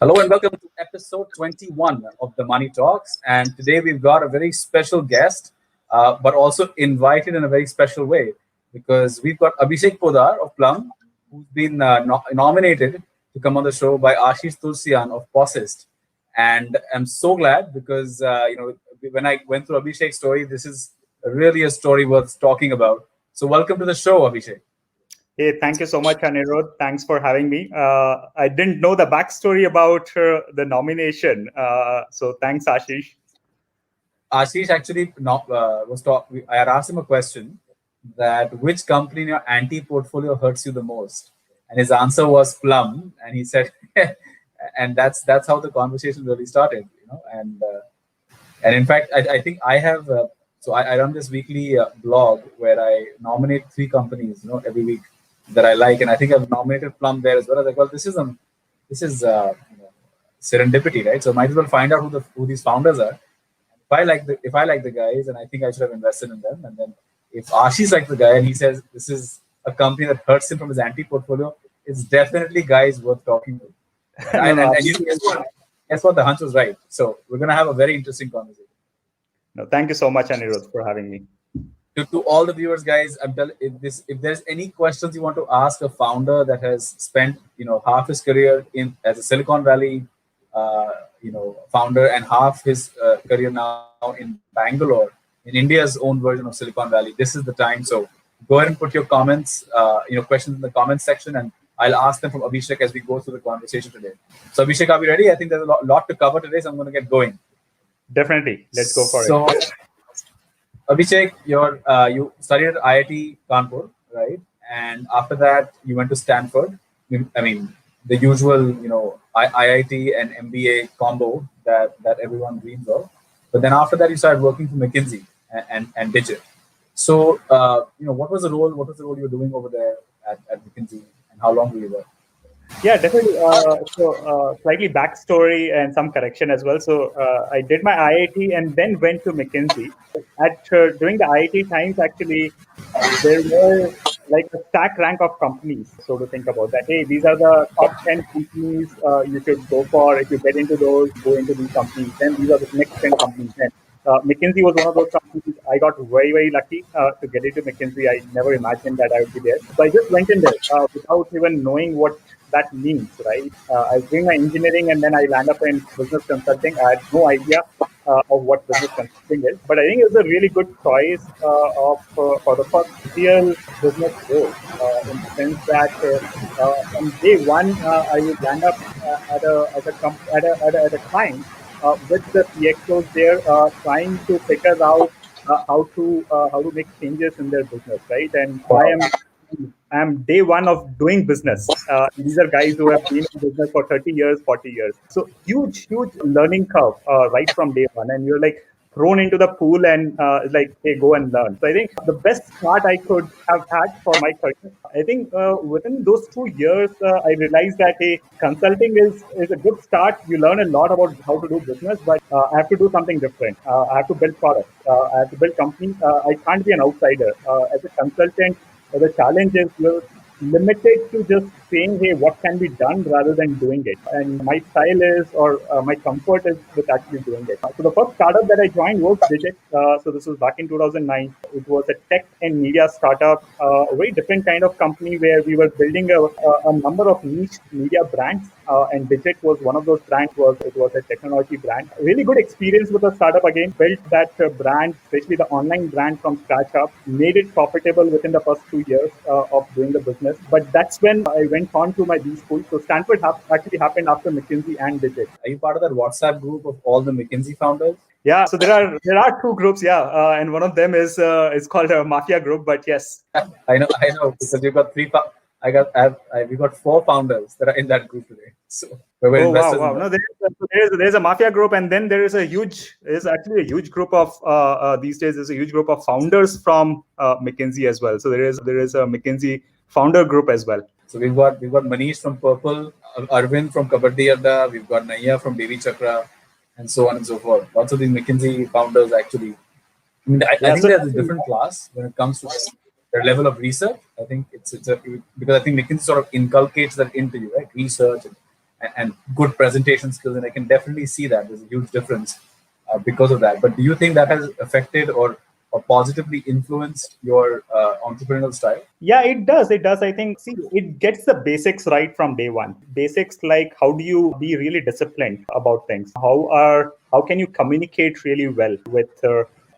Hello and welcome to episode 21 of the Money Talks. And today we've got a very special guest, but also invited in a very special way because we've got Abhishek Poddar of Plum, who's been nominated to come on the show by Ashish Tulsian of Possessed. And I'm so glad because, when I went through Abhishek's story, this is really a story worth talking about. So welcome to the show, Abhishek. Hey, thank you so much, Anirudh. Thanks for having me. I didn't know the backstory about the nomination. So thanks, Ashish. Ashish actually I had asked him a question that which company in your anti-portfolio hurts you the most? And his answer was Plum. And he said, and that's how the conversation really started, And in fact, I think I have, I run this weekly blog where I nominate 3 companies, every week that I like, and I think I've nominated Plum there as well. I was like, well, this is serendipity, right? So might as well find out who these founders are. If I like the guys, and I think I should have invested in them. And then if Ashish like the guy and he says this is a company that hurts him from his anti-portfolio, it's definitely guys worth talking to. And guess what? The hunch was right. So we're gonna have a very interesting conversation. No, thank you so much, Anirudh, for having me. To all the viewers, guys, if there's any questions you want to ask a founder that has spent half his career as a Silicon Valley founder and half his career now in Bangalore, in India's own version of Silicon Valley, this is the time. So go ahead and put your comments, questions in the comments section, and I'll ask them from Abhishek as we go through the conversation today. So Abhishek, are we ready? I think there's a lot to cover today, so I'm going to get going. Definitely, let's go for it. Abhishek, you studied at IIT Kanpur, right? And after that, you went to Stanford. I mean, the usual, IIT and MBA combo that everyone dreams of. But then after that, you started working for McKinsey and Digit. So, what was the role you were doing over there at McKinsey, and how long were you there? Yeah, definitely. Slightly backstory and some correction as well. So I did my IIT and then went to McKinsey. During the IIT times, actually, there were like a stack rank of companies. So to think about that, hey, these are the top 10 companies you should go for. If you get into those, go into these companies. Then these are the next 10 companies. Then McKinsey was one of those companies. I got very, very lucky to get into McKinsey. I never imagined that I would be there. So I just went in there without even knowing what that means, right? I was doing my engineering and then I land up in business consulting. I had no idea of what business consulting is, but I think it was a really good choice for the first real business role in the sense that from day one I would land up at a client with the CXOs there trying to figure out how to make changes in their business, right? And I am day one of doing business. These are guys who have been in business for 30 years, 40 years. So huge learning curve right from day one. And you're like thrown into the pool and hey, go and learn. So I think the best start I could have had for my career, I think within those 2 years, I realized that consulting is a good start. You learn a lot about how to do business, but I have to do something different. I have to build products. I have to build companies. I can't be an outsider. As a consultant, the challenge is you're limited to just saying, hey, what can be done rather than doing it. And my style is, or my comfort is with actually doing it. So the first startup that I joined was Digit. So this was back in 2009. It was a tech and media startup, a very different kind of company where we were building a number of niche media brands. And Digit was one of those brands. It was a technology brand. Really good experience with the startup again. Built that brand, especially the online brand from scratch up. Made it profitable within the first 2 years of doing the business. But that's when I went on to my B school. So Stanford actually happened after McKinsey and Digit. Are you part of that WhatsApp group of all the McKinsey founders? Yeah, so there are 2 groups, and one of them is called a Mafia group. But yes, I know, because you've got 3. We got 4 founders that are in that group today. So we're investors. Wow. No, there's a Mafia group, and then there's actually a huge group of these days. There's a huge group of founders from McKinsey as well. So there is a McKinsey founder group as well. So we've got Manish from Purple, Arvind from Kabaddi Adda, we've got Naya from Devi Chakra, and so on and so forth. Lots of these McKinsey founders actually. I mean, I think there's a different class when it comes to their level of research. I think because I think McKinsey sort of inculcates that into you, right? Research and and good presentation skills, and I can definitely see that there's a huge difference because of that. But do you think that has affected or positively influenced your entrepreneurial style? Yeah, it does. It does. I think, see, it gets the basics right from day one. Basics like how do you be really disciplined about things? How can you communicate really well with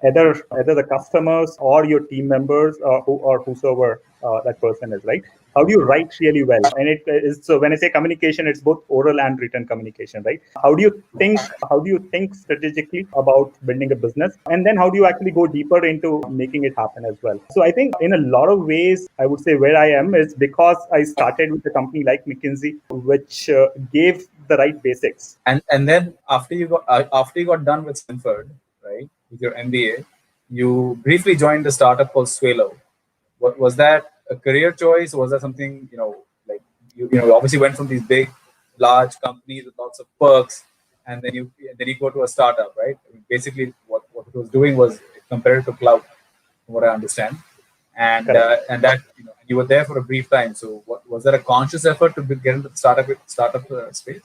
either the customers or your team members or whosoever that person is, right? How do you write really well? And it is, so when I say communication, it's both oral and written communication, right? How do you think strategically about building a business? And then how do you actually go deeper into making it happen as well? So I think in a lot of ways, I would say where I am is because I started with a company like McKinsey, which gave the right basics. And then after you got done with Stanford, right, with your MBA, you briefly joined a startup called Swaylo. What was that a career choice, or was that something like you obviously went from these big, large companies with lots of perks, and then you go to a startup, right? I mean, basically, what it was doing was compared to cloud, from what I understand, Correct. and that you were there for a brief time. So, what was there a conscious effort to get into the startup space?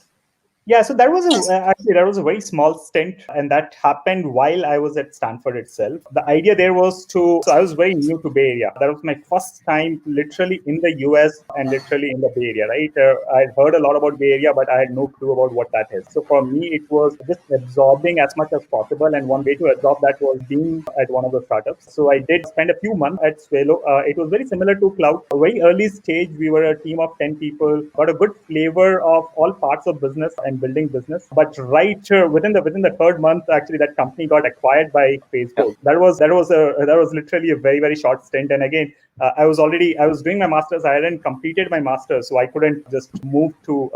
Yeah, so that was a very small stint, and that happened while I was at Stanford itself. The idea there was so I was very new to Bay Area. That was my first time, literally in the US and literally in the Bay Area. Right, I'd heard a lot about Bay Area, but I had no clue about what that is. So for me, it was just absorbing as much as possible, and one way to absorb that was being at one of the startups. So I did spend a few months at Swaylo. It was very similar to Cloud. A very early stage, we were a team of 10 people, got a good flavor of all parts of business and building business. But right within the third month, actually, that company got acquired by Yeah. Facebook. That was literally a very very short stint. And again, I was doing my masters. I hadn't completed my masters, so I couldn't just move to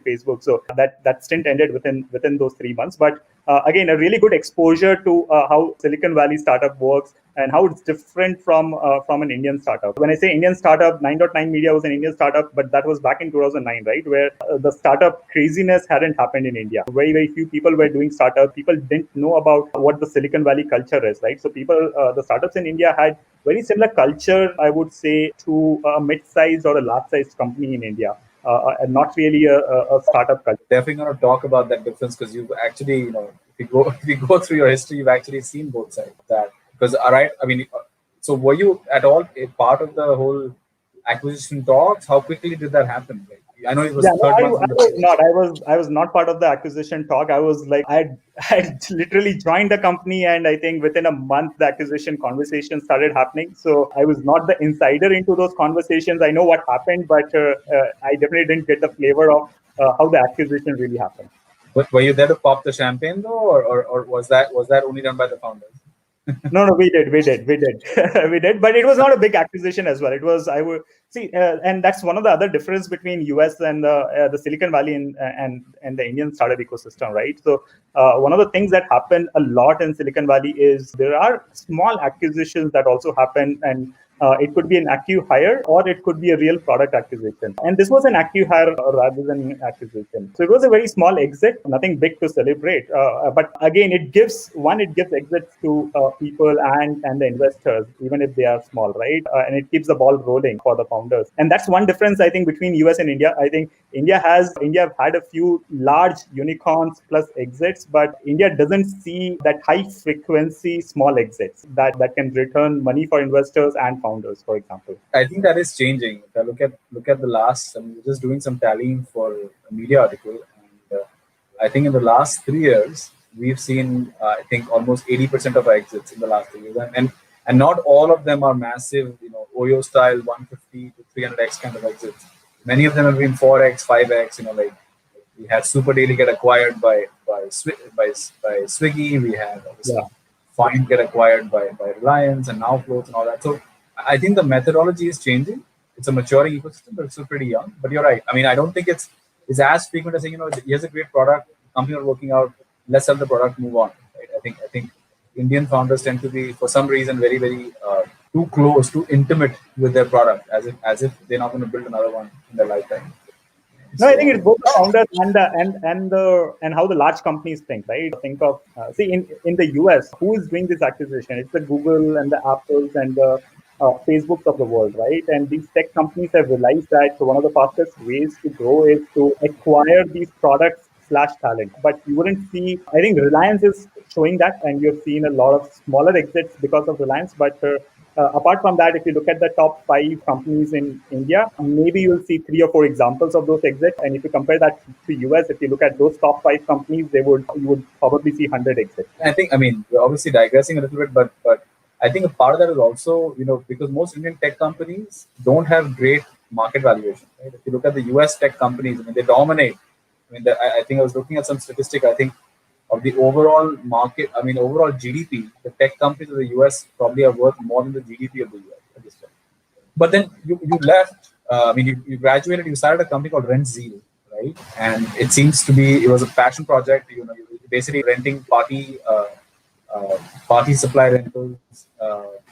Facebook. So that stint ended within those 3 months. But again, a really good exposure to how Silicon Valley startup works and how it's different from an Indian startup. When I say Indian startup, 9.9 Media was an Indian startup, but that was back in 2009, right? Where the startup craziness hadn't happened in India. Very, very few people were doing startups. People didn't know about what the Silicon Valley culture is, right? So the startups in India had very similar culture, I would say, to a mid-sized or a large-sized company in India. And not really a startup culture. Definitely going to talk about that difference because you've actually, if you go through your history, you've actually seen both sides of that. Because, all right, I mean, so were you at all a part of the whole acquisition talks? How quickly did that happen? Like, I know it was Yeah, no, third I, month I in the was field. not. I was not part of the acquisition talk. I was like, I literally joined the company, and I think within a month the acquisition conversation started happening. So I was not the insider into those conversations. I know what happened, but I definitely didn't get the flavor of how the acquisition really happened. But were you there to pop the champagne though, or was that only done by the founders? No, we did, we did. But it was not a big acquisition as well. It was, I would see, and that's one of the other difference between US and the Silicon Valley and the Indian startup ecosystem, right? So one of the things that happen a lot in Silicon Valley is there are small acquisitions that also happen, and it could be an acqui-hire or it could be a real product acquisition. And this was an acqui-hire rather than an acquisition. So it was a very small exit, nothing big to celebrate. But again, it gives exits to people and the investors, even if they are small, right? And it keeps the ball rolling for the founders. And that's one difference, I think, between US and India. I think India have had a few large unicorns plus exits, but India doesn't see that high frequency small exits that can return money for investors and founders, for example. I think that is changing. If I look at the last, I'm just doing some tallying for a media article, and I think in the last 3 years we've seen I think almost 80% of our exits in the last 3 years, and not all of them are massive, Oyo style 150 to 300x kind of exits. Many of them have been 4x, 5x. Like we had Super Daily get acquired by Swiggy. We had obviously Yeah. Find get acquired by Reliance, and now Floats and all that. So I think the methodology is changing. It's a maturing ecosystem, but it's still pretty young. But you're right. I mean, I don't think it's as frequent as saying, here's a great product, company not working out, let's sell the product, move on. Right? I think Indian founders tend to be, for some reason, very very too close, too intimate with their product, as if they're not going to build another one in their lifetime. No, I think So it's both the founders and how the large companies think, right? Think of see in the US, who is doing this acquisition? It's the Google and the Apples and the Facebooks of the world, right? And these tech companies have realized that one of the fastest ways to grow is to acquire these products slash talent. But you wouldn't see, I think Reliance is showing that, and you've seen a lot of smaller exits because of Reliance. But apart from that, if you look at the top 5 companies in India, maybe you'll see 3 or 4 examples of those exits. And if you compare that to US, if you look at those top 5 companies, you would probably see 100 exits. I mean, we're obviously digressing a little bit, but I think a part of that is also, because most Indian tech companies don't have great market valuation. Right? If you look at the US tech companies, I mean, they dominate. I mean, I think I was looking at some statistic. I think of the overall market, I mean, overall GDP, the tech companies of the US probably are worth more than the GDP of the US at this point. But then you left. I mean, you graduated. You started a company called RentZeal, right? And it was a passion project. You're basically renting party supply rentals.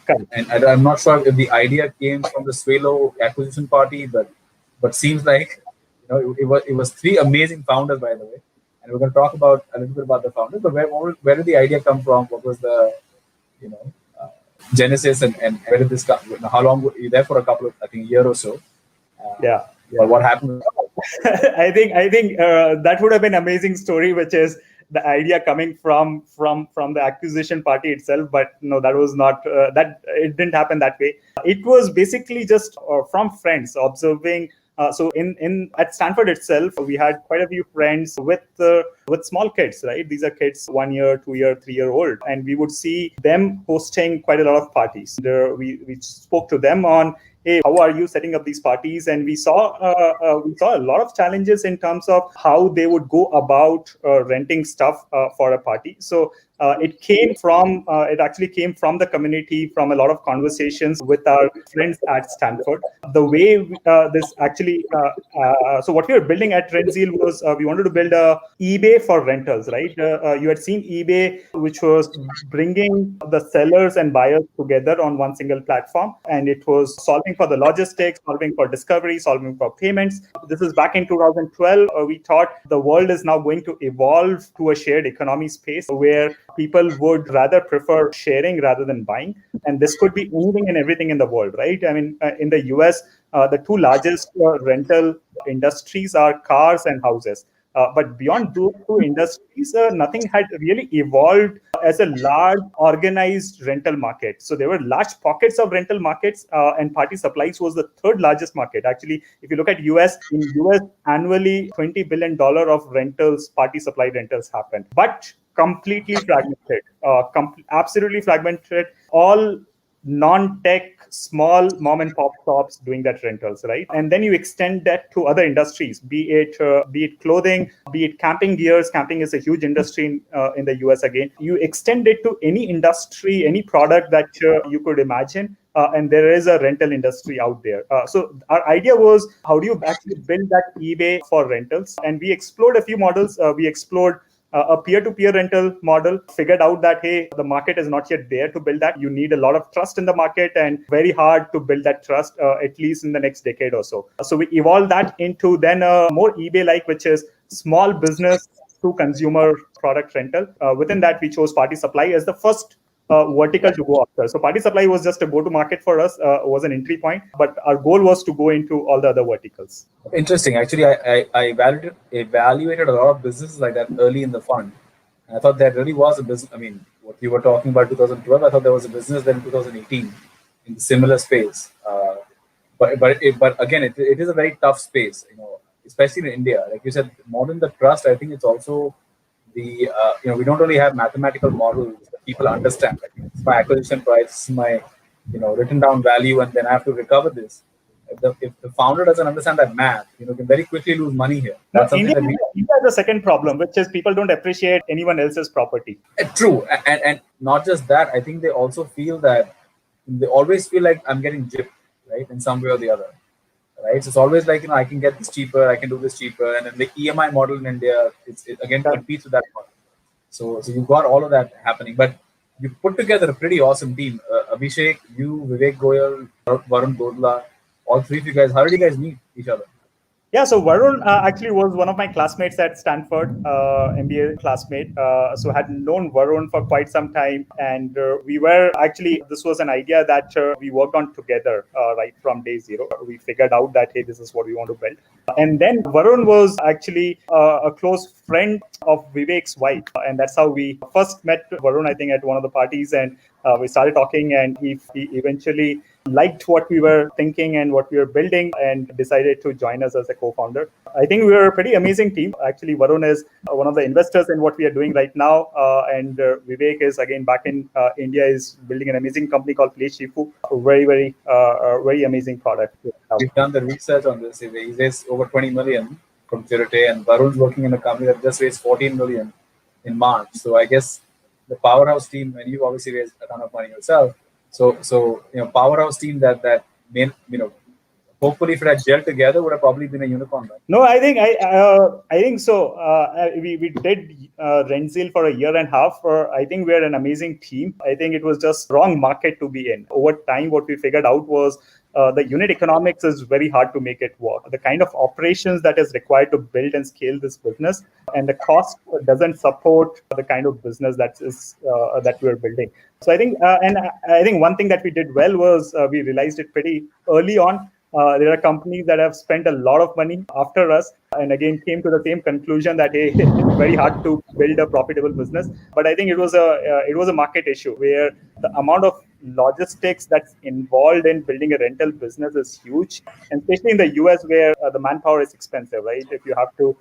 Correct. And I'm not sure if the idea came from the Swaylo acquisition party, but seems like it was 3 amazing founders, by the way. And we're going to talk about a little bit about the founders. But where did the idea come from? What was the you know uh, genesis, and where did this come? How long were you there for? I think a year or so. Yeah. But what happened? I think that would have been an amazing story, which is the idea coming from the acquisition party itself. But no, that was not that. It didn't happen that way. It was basically just from friends observing. So in at Stanford itself, we had quite a few friends with small kids, right? These are kids 1 year, 2 year, 3 year old, and we would see them hosting quite a lot of parties. We spoke to them on, hey, how are you setting up these parties? And we saw a lot of challenges in terms of how they would go about renting stuff for a party. So it actually came from the community, from a lot of conversations with our friends at Stanford. The way this actually, so what we were building at RentZeal was we wanted to build a eBay for rentals, right? You had seen eBay, which was bringing the sellers and buyers together on one single platform, and it was solving for the logistics, solving for discovery, solving for payments. This is back in 2012. We thought the world is now going to evolve to a shared economy space where people would rather prefer sharing rather than buying. And this could be anything and everything in the world, right? I mean, in the US, the 2 largest rental industries are cars and houses. But beyond those 2 industries, nothing had really evolved as a large organized rental market. So there were large pockets of rental markets, and party supplies was the 3rd largest market. Actually, if you look at in US annually, $20 billion of rentals, party supply rentals happen, but completely fragmented, absolutely fragmented. All non-tech small mom and pop shops doing that rentals, right? And then you extend that to other industries, be it clothing, be it camping gears. Camping is a huge industry in the US. Again, you extend it to any industry, any product that you could imagine, and there is a rental industry out there. So our idea was, how do you actually build that eBay for rentals? And we explored a few models. We explored a peer-to-peer rental model, figured out that, hey, the market is not yet there to build that. You need a lot of trust in the market, and very hard to build that trust, at least in the next decade or so. So we evolved that into then a more eBay-like, which is small business to consumer product rental. Within that, we chose party supply as the first vertical to go after. So party supply was just a go-to-market for us, was an entry point, but our goal was to go into all the other verticals. Interesting. Actually, I evaluated a lot of businesses like that early in the fund. And I thought there really was a business. I mean, what you were talking about 2012, I thought there was a business there in 2018 in the similar space. But again, it is a very tough space, especially in India. Like you said, more than the trust, I think it's also the we don't really have mathematical models that people understand. Like, it's my acquisition price, my written down value, and then I have to recover this. If the founder doesn't understand that math, can very quickly lose money here. That's something India has the second problem, which is people don't appreciate anyone else's property. True, and not just that. I think they also feel that they always feel like I'm getting gypped, right, in some way or the other, right? So it's always like I can get this cheaper, I can do this cheaper, and then the EMI model in India, it again competes with that model. So you've got all of that happening, but you put together a pretty awesome team. Abhishek, you, Vivek Goyal, Varun Godla, all 3 of you guys. How did you guys meet each other? Yeah, so Varun actually was one of my classmates at Stanford, MBA classmate. So had known Varun for quite some time, and we were actually, this was an idea that we worked on together right from day zero. We figured out that hey, this is what we want to build, and then Varun was actually a close friend of Vivek's wife, and that's how we first met Varun. I think at one of the parties, and we started talking, and he eventually liked what we were thinking and what we were building and decided to join us as a co-founder. I think we were a pretty amazing team. Actually, Varun is one of the investors in what we are doing right now. And Vivek is again back in India, is building an amazing company called Play Shifu. Very amazing product. We've done the research on this. He raised over 20 million from Chirute, and Varun's working in a company that just raised 14 million in March. So I guess the powerhouse team, and you obviously raised a ton of money yourself. So powerhouse team that made, hopefully if it had gelled together, would have probably been a unicorn. Right? No, I think so. We did RentZeal for a year and a half. I think we're an amazing team. I think it was just wrong market to be in. Over time, what we figured out was the unit economics is very hard to make it work. The kind of operations that is required to build and scale this business, and the cost doesn't support the kind of business that we're building. So I think one thing that we did well was we realized it pretty early on. There are companies that have spent a lot of money after us and again came to the same conclusion that hey, it's very hard to build a profitable business. But I think it was a market issue where the amount of logistics that's involved in building a rental business is huge, and especially in the US where the manpower is expensive, right? If you have to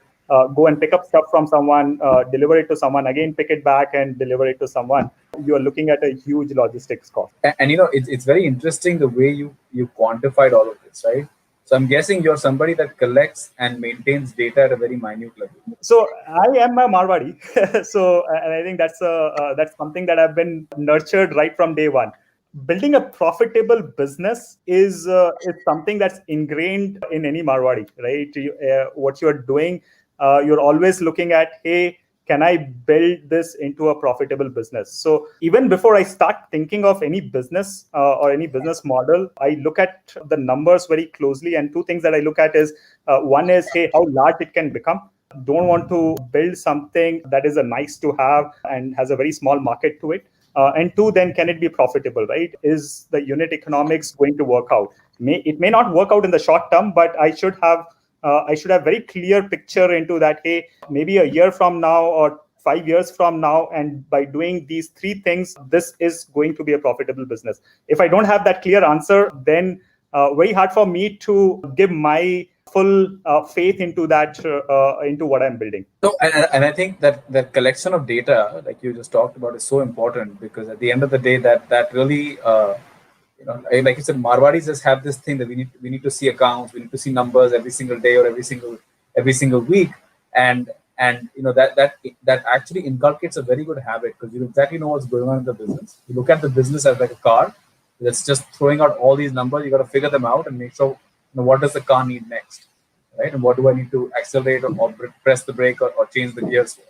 go and pick up stuff from someone, deliver it to someone, again pick it back and deliver it to someone, you are looking at a huge logistics cost. And it's very interesting the way you quantified all of this, right? So I'm guessing you're somebody that collects and maintains data at a very minute level. So I am a Marwadi. So and I think that's something that I've been nurtured right from day one. Building a profitable business is something that's ingrained in any Marwadi, right? What you're doing, you're always looking at, hey, can I build this into a profitable business? So even before I start thinking of any business or any business model, I look at the numbers very closely. And two things that I look at is one is, hey, how large it can become. Don't want to build something that is a nice to have and has a very small market to it. And two, then can it be profitable, right? Is the unit economics going to work out? It may not work out in the short term, but I should have very clear picture into that. Hey, maybe a year from now or 5 years from now, and by doing these three things, this is going to be a profitable business. If I don't have that clear answer, then very hard for me to give my full faith into that, into what I'm building. So, and I think that collection of data, like you just talked about, is so important because at the end of the day, that really, like you said, Marwadis just have this thing that we need to see accounts, we need to see numbers every single day or every single week, and that actually inculcates a very good habit because you exactly know what's going on in the business. You look at the business as like a car that's just throwing out all these numbers. You got to figure them out and make sure what does the car need next, right? And what do I need to accelerate or press the brake or change the gears for?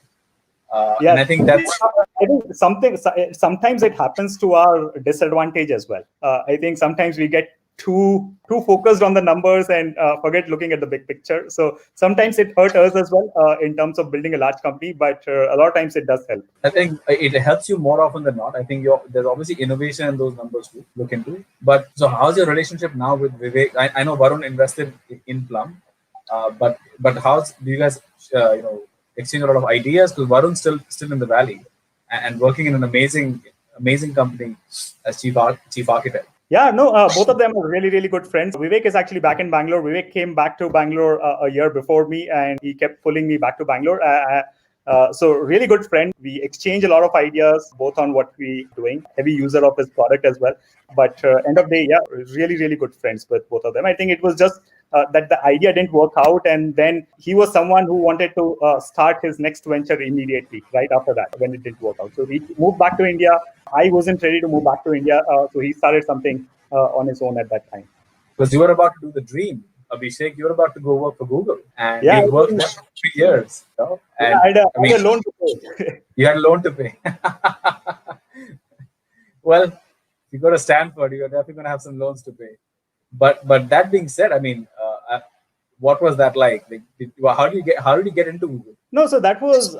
And I think that's. I think sometimes it happens to our disadvantage as well. I think sometimes we get too focused on the numbers and forget looking at the big picture. So sometimes it hurts us as well in terms of building a large company, but a lot of times it does help. I think it helps you more often than not. I think there's obviously innovation in those numbers to look into. But so how's your relationship now with Vivek? I know Varun invested in Plum, but do you guys exchange a lot of ideas? Because Varun's still in the valley and working in an amazing company as chief architect. Yeah, no, both of them are really, really good friends. Vivek is actually back in Bangalore. Vivek came back to Bangalore a year before me, and he kept pulling me back to Bangalore. So really good friend. We exchange a lot of ideas, both on what we're doing. Heavy user of his product as well. But end of day, yeah, really, really good friends with both of them. I think it was just that the idea didn't work out, and then he was someone who wanted to start his next venture immediately, right after that, when it didn't work out. So he moved back to India. I wasn't ready to move back to India, so he started something on his own at that time. Because you were about to do the dream, Abhishek. You were about to go work for Google, and yeah, you worked there for 3 years. And yeah, I had a loan to pay. You had a loan to pay. Well, if you go to Stanford, you're definitely going to have some loans to pay. But that being said, I mean, what was that like? How did you get into Google? No, so that was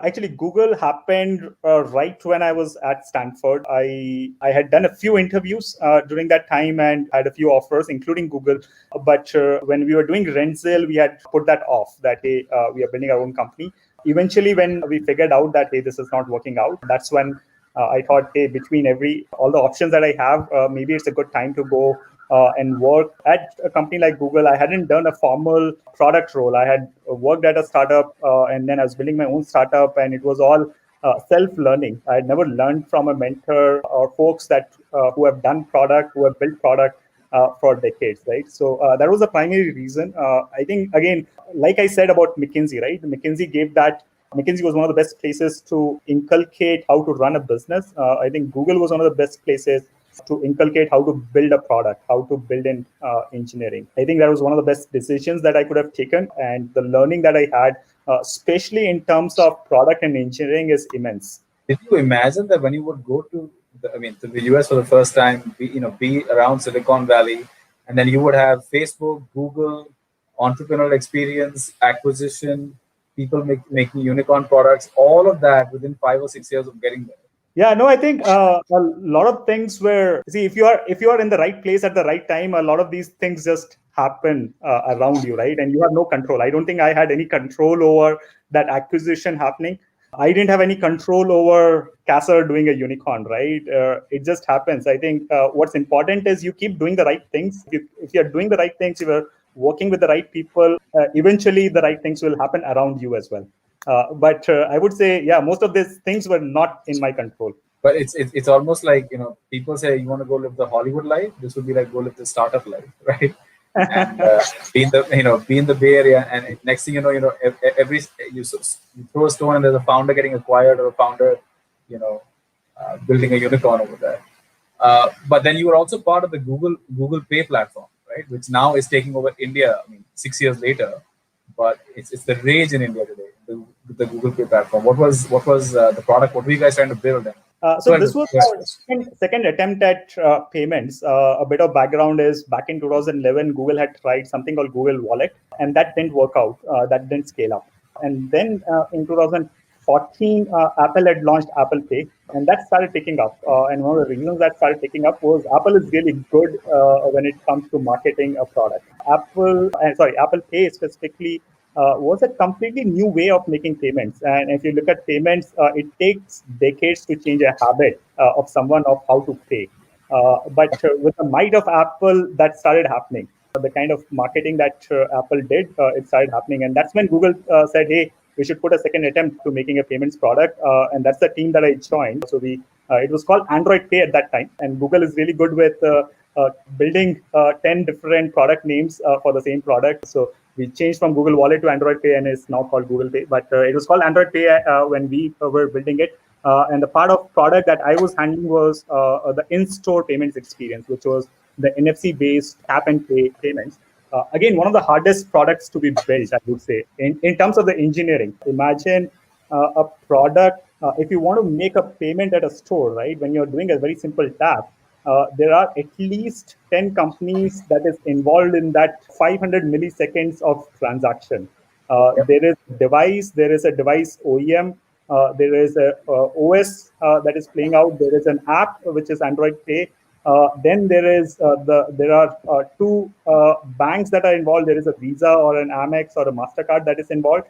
actually Google happened right when I was at Stanford. I had done a few interviews during that time and had a few offers, including Google. But when we were doing RentZeal, we had put that off. That hey, we are building our own company. Eventually, when we figured out that hey, this is not working out, that's when I thought, hey, between all the options that I have, maybe it's a good time to go and work at a company like Google. I hadn't done a formal product role. I had worked at a startup, and then I was building my own startup, and it was all self-learning. I had never learned from a mentor or folks that who have done product, who have built product for decades, right? So that was the primary reason. I think, again, like I said about McKinsey, right? McKinsey was one of the best places to inculcate how to run a business. I think Google was one of the best places to inculcate how to build a product, how to build in engineering. I think that was one of the best decisions that I could have taken. And the learning that I had, especially in terms of product and engineering, is immense. Did you imagine that when you would go to the US for the first time, be around Silicon Valley, and then you would have Facebook, Google, entrepreneurial experience, acquisition, people making unicorn products, all of that within 5 or 6 years of getting there? Yeah, no, I think a lot of things were, see, if you are in the right place at the right time, a lot of these things just happen around you, right? And you have no control. I don't think I had any control over that acquisition happening. I didn't have any control over Casser doing a unicorn, right? It just happens. I think what's important is you keep doing the right things. If you're doing the right things, if you're working with the right people, eventually the right things will happen around you as well. But I would say, yeah, most of these things were not in my control. But it's almost like, people say you want to go live the Hollywood life. This would be like go live the startup life, right? And be in the Bay Area, and next thing every you throw a stone and there's a founder getting acquired, or a founder, building a unicorn over there. But then you were also part of the Google Pay platform, right? Which now is taking over India. 6 years later, but it's the rage in India today. The Google Pay platform. What was the product? What were you guys trying to build? So this was our second attempt at payments. A bit of background is back in 2011, Google had tried something called Google Wallet, and that didn't work out. That didn't scale up. And then in 2014, Apple had launched Apple Pay, and that started picking up. And one of the reasons that started picking up was Apple is really good when it comes to marketing a product. Apple Pay specifically was a completely new way of making payments. And if you look at payments, it takes decades to change a habit of someone of how to pay. But with the might of Apple, that started happening. The kind of marketing that Apple did, it started happening. And that's when Google said, hey, we should put a second attempt to making a payments product. And that's the team that I joined. So it was called Android Pay at that time. And Google is really good with building 10 different product names for the same product. So we changed from Google Wallet to Android Pay, and it's now called Google Pay. But it was called Android Pay when we were building it. And the part of product that I was handling was the in-store payments experience, which was the NFC-based tap and pay payments. Again, one of the hardest products to be built, I would say, in terms of the engineering. Imagine a product, if you want to make a payment at a store, right, when you're doing a very simple tap, there are at least 10 companies that is involved in that 500 milliseconds of transaction. There is a device OEM, there is a OS that is playing out, there is an app which is Android Pay. Then there are two banks that are involved. There is a Visa or an Amex or a MasterCard that is involved.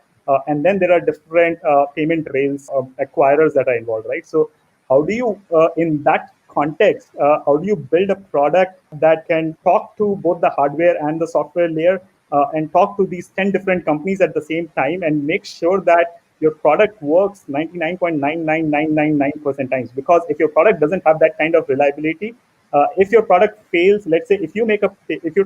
And then there are different payment rails of acquirers that are involved, right? So how do you, in that context, how do you build a product that can talk to both the hardware and the software layer and talk to these 10 different companies at the same time and make sure that your product works 99.99999% times? Because if your product doesn't have that kind of reliability, if your product fails, let's say if you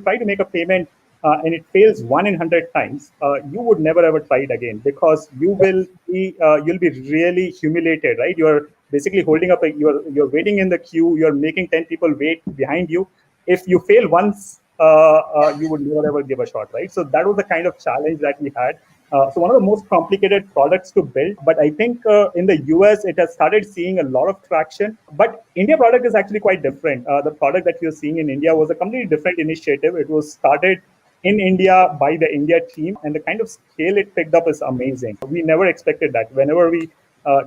try to make a payment and it fails 1 in 100 times, you would never ever try it again, because you'll be really humiliated, right? You're basically holding up you're waiting in the queue, you're making 10 people wait behind you. If you fail once, you would never ever give a shot, right? So that was the kind of challenge that we had. So one of the most complicated products to build, but I think in the US, it has started seeing a lot of traction. But India product is actually quite different. The product that you're seeing in India was a completely different initiative. It was started in India by the India team, and the kind of scale it picked up is amazing. We never expected that. Whenever we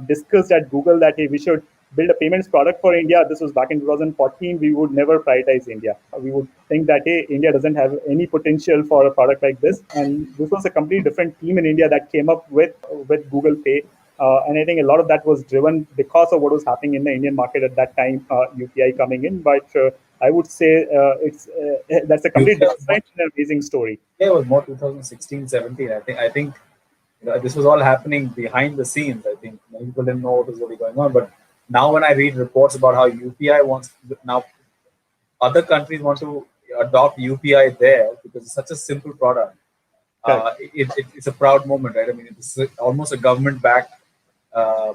discussed at Google that, hey, we should build a payments product for India, this was back in 2014, we would never prioritize India. We would think that, hey, India doesn't have any potential for a product like this. And this was a completely different team in India that came up with Google Pay. And I think a lot of that was driven because of what was happening in the Indian market at that time, UPI coming in. But I would say that's a completely different and amazing story. Yeah, it was more 2016, 17. I think this was all happening behind the scenes. I think many people didn't know what was really going on. But now when I read reports about how UPI wants, now other countries want to adopt UPI there because it's such a simple product. It's a proud moment, right? I mean, it's almost a government-backed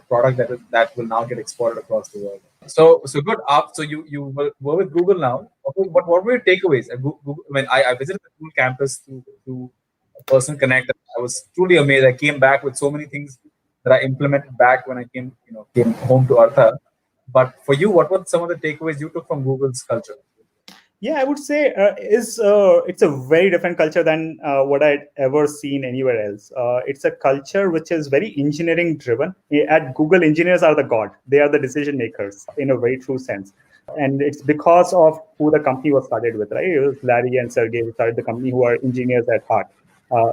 product that will now get exported across the world. So good. So you were with Google now. What were your takeaways? Google, I visited the Google campus through a personal connect. I was truly amazed. I came back with so many things that I implemented back when I came home to Artha. But for you, what were some of the takeaways you took from Google's culture? Yeah, I would say it's a very different culture than what I'd ever seen anywhere else. It's a culture which is very engineering driven. At Google, engineers are the god. They are the decision makers in a very true sense. And it's because of who the company was started with, right? It was Larry and Sergey who started the company, who are engineers at heart.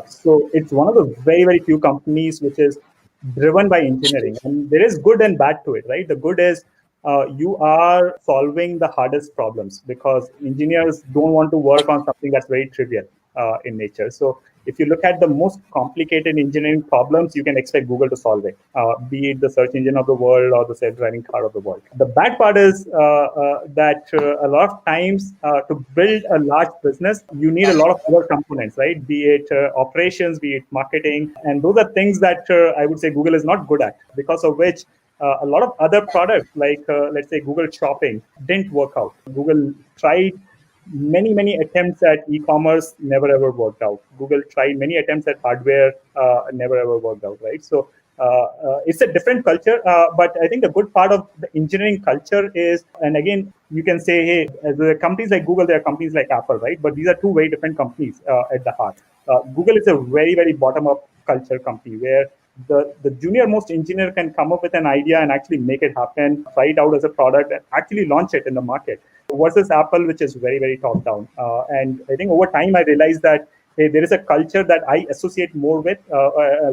So it's one of the very, very few companies which is driven by engineering. And there is good and bad to it, right? The good is you are solving the hardest problems because engineers don't want to work on something that's very trivial in nature. So if you look at the most complicated engineering problems, you can expect Google to solve it, be it the search engine of the world or the self-driving car of the world. The bad part is that a lot of times to build a large business, you need a lot of other components, right? Be it operations, be it marketing. And those are things that I would say Google is not good at, because of which a lot of other products, like let's say Google Shopping, didn't work out. Google tried many attempts at e-commerce, never ever worked out. Google tried many attempts at hardware, never ever worked out, right? So it's a different culture, but I think the good part of the engineering culture is, and again, you can say, hey, there are companies like Google, there are companies like Apple, right? But these are two very different companies at the heart. Google is a very bottom-up culture company where the junior most engineer can come up with an idea and actually make it happen, try it out as a product, and actually launch it in the market. Versus Apple, which is very top down. And I think over time I realized that hey, there is a culture that I associate more with,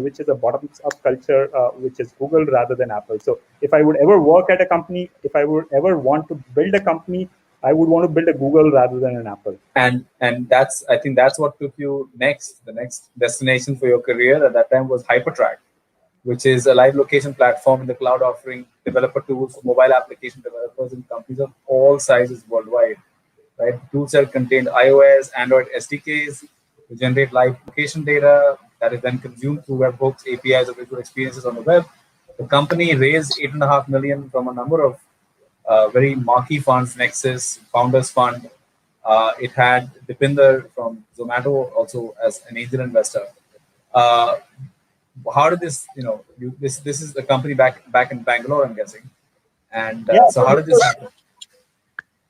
which is a bottoms up culture, which is Google rather than Apple. So if I would ever work at a company, if I would ever want to build a company, I would want to build a Google rather than an Apple. And I think that's what took you next. The next destination for your career at that time was Hypertrack, which is a live location platform in the cloud offering developer tools for mobile application developers and companies of all sizes worldwide. Right? The toolset contained iOS, Android SDKs to generate live location data that is then consumed through webhooks, APIs, or visual experiences on the web. The company raised $8.5 million from a number of very marquee funds, Nexus, Founders Fund. It had Dipinder from Zomato also as an angel investor. How did this, this is the company back in Bangalore, I'm guessing. And so how did this happen?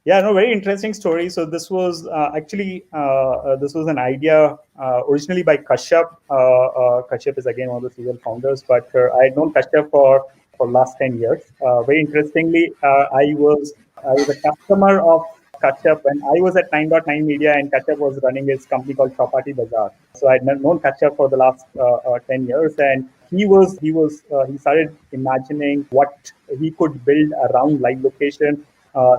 Yeah, no, very interesting story. So this was actually this was an idea originally by Kashyap. Kashyap is again one of the serial founders, but I had known Kashyap for last 10 years. Very interestingly, I was a customer of Kashyap when I was at 9.9 Media, and Kashyap was running his company called Chapati Bazaar. So I had known Kashyap for the last 10 years, and he started imagining what he could build around live location.